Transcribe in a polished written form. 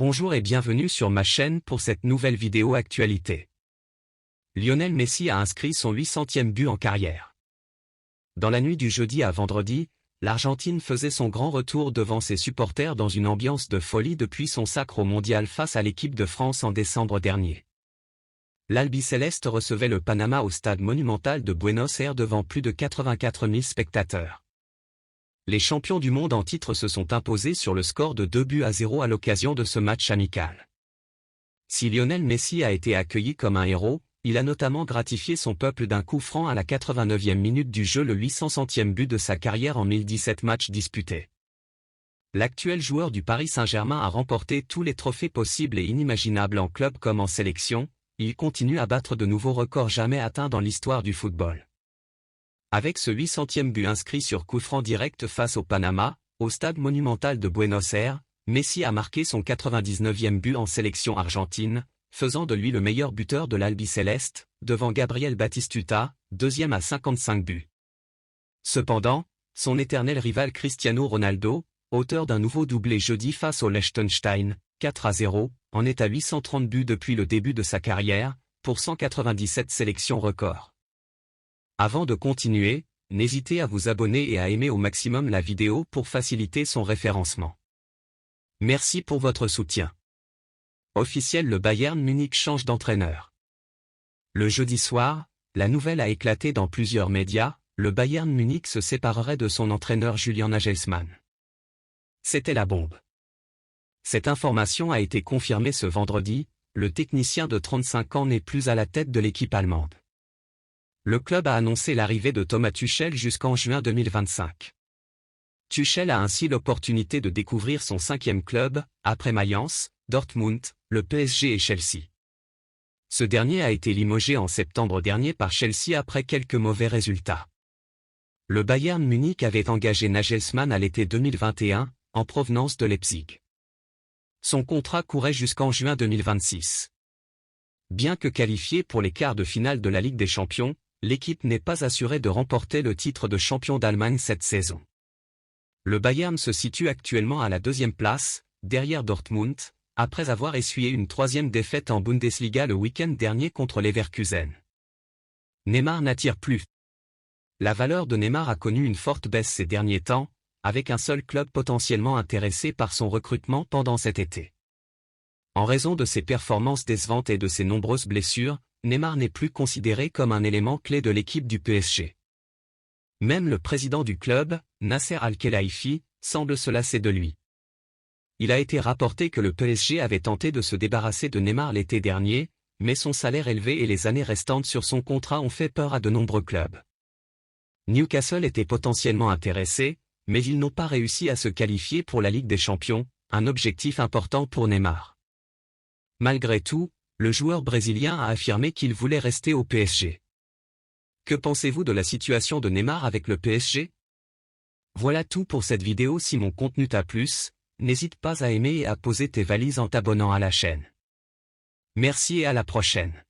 Bonjour et bienvenue sur ma chaîne pour cette nouvelle vidéo actualité. Lionel Messi a inscrit son 800e but en carrière. Dans la nuit du jeudi à vendredi, l'Argentine faisait son grand retour devant ses supporters dans une ambiance de folie depuis son sacre au mondial face à l'équipe de France en décembre dernier. L'Albiceleste recevait le Panama au stade monumental de Buenos Aires devant plus de 84 000 spectateurs. Les champions du monde en titre se sont imposés sur le score de 2-0 à l'occasion de ce match amical. Si Lionel Messi a été accueilli comme un héros, il a notamment gratifié son peuple d'un coup franc à la 89e minute du jeu, le 800e but de sa carrière en 1017 matchs disputés. L'actuel joueur du Paris Saint-Germain a remporté tous les trophées possibles et inimaginables en club comme en sélection. Il continue à battre de nouveaux records jamais atteints dans l'histoire du football. Avec ce 800e but inscrit sur coup franc direct face au Panama, au stade monumental de Buenos Aires, Messi a marqué son 99e but en sélection argentine, faisant de lui le meilleur buteur de l'Albiceleste, devant Gabriel Batistuta, deuxième à 55 buts. Cependant, son éternel rival Cristiano Ronaldo, auteur d'un nouveau doublé jeudi face au Liechtenstein, 4-0, en est à 830 buts depuis le début de sa carrière, pour 197 sélections records. Avant de continuer, n'hésitez à vous abonner et à aimer au maximum la vidéo pour faciliter son référencement. Merci pour votre soutien. Officiel, le Bayern Munich change d'entraîneur. Le jeudi soir, la nouvelle a éclaté dans plusieurs médias, le Bayern Munich se séparerait de son entraîneur Julian Nagelsmann. C'était la bombe. Cette information a été confirmée ce vendredi, le technicien de 35 ans n'est plus à la tête de l'équipe allemande. Le club a annoncé l'arrivée de Thomas Tuchel jusqu'en juin 2025. Tuchel a ainsi l'opportunité de découvrir son 5e club, après Mayence, Dortmund, le PSG et Chelsea. Ce dernier a été limogé en septembre dernier par Chelsea après quelques mauvais résultats. Le Bayern Munich avait engagé Nagelsmann à l'été 2021, en provenance de Leipzig. Son contrat courait jusqu'en juin 2026. Bien que qualifiée pour les quarts de finale de la Ligue des Champions, l'équipe n'est pas assurée de remporter le titre de champion d'Allemagne cette saison. Le Bayern se situe actuellement à la 2e place, derrière Dortmund, après avoir essuyé une 3e défaite en Bundesliga le week-end dernier contre Leverkusen. Neymar n'attire plus. La valeur de Neymar a connu une forte baisse ces derniers temps, avec un seul club potentiellement intéressé par son recrutement pendant cet été. En raison de ses performances décevantes et de ses nombreuses blessures, Neymar n'est plus considéré comme un élément clé de l'équipe du PSG. Même le président du club, Nasser Al-Khelaifi, semble se lasser de lui. Il a été rapporté que le PSG avait tenté de se débarrasser de Neymar l'été dernier, mais son salaire élevé et les années restantes sur son contrat ont fait peur à de nombreux clubs. Newcastle était potentiellement intéressé, mais ils n'ont pas réussi à se qualifier pour la Ligue des Champions, un objectif important pour Neymar. Malgré tout, le joueur brésilien a affirmé qu'il voulait rester au PSG. Que pensez-vous de la situation de Neymar avec le PSG? Voilà tout pour cette vidéo. Si mon contenu t'a plu, n'hésite pas à aimer et à poser tes valises en t'abonnant à la chaîne. Merci et à la prochaine.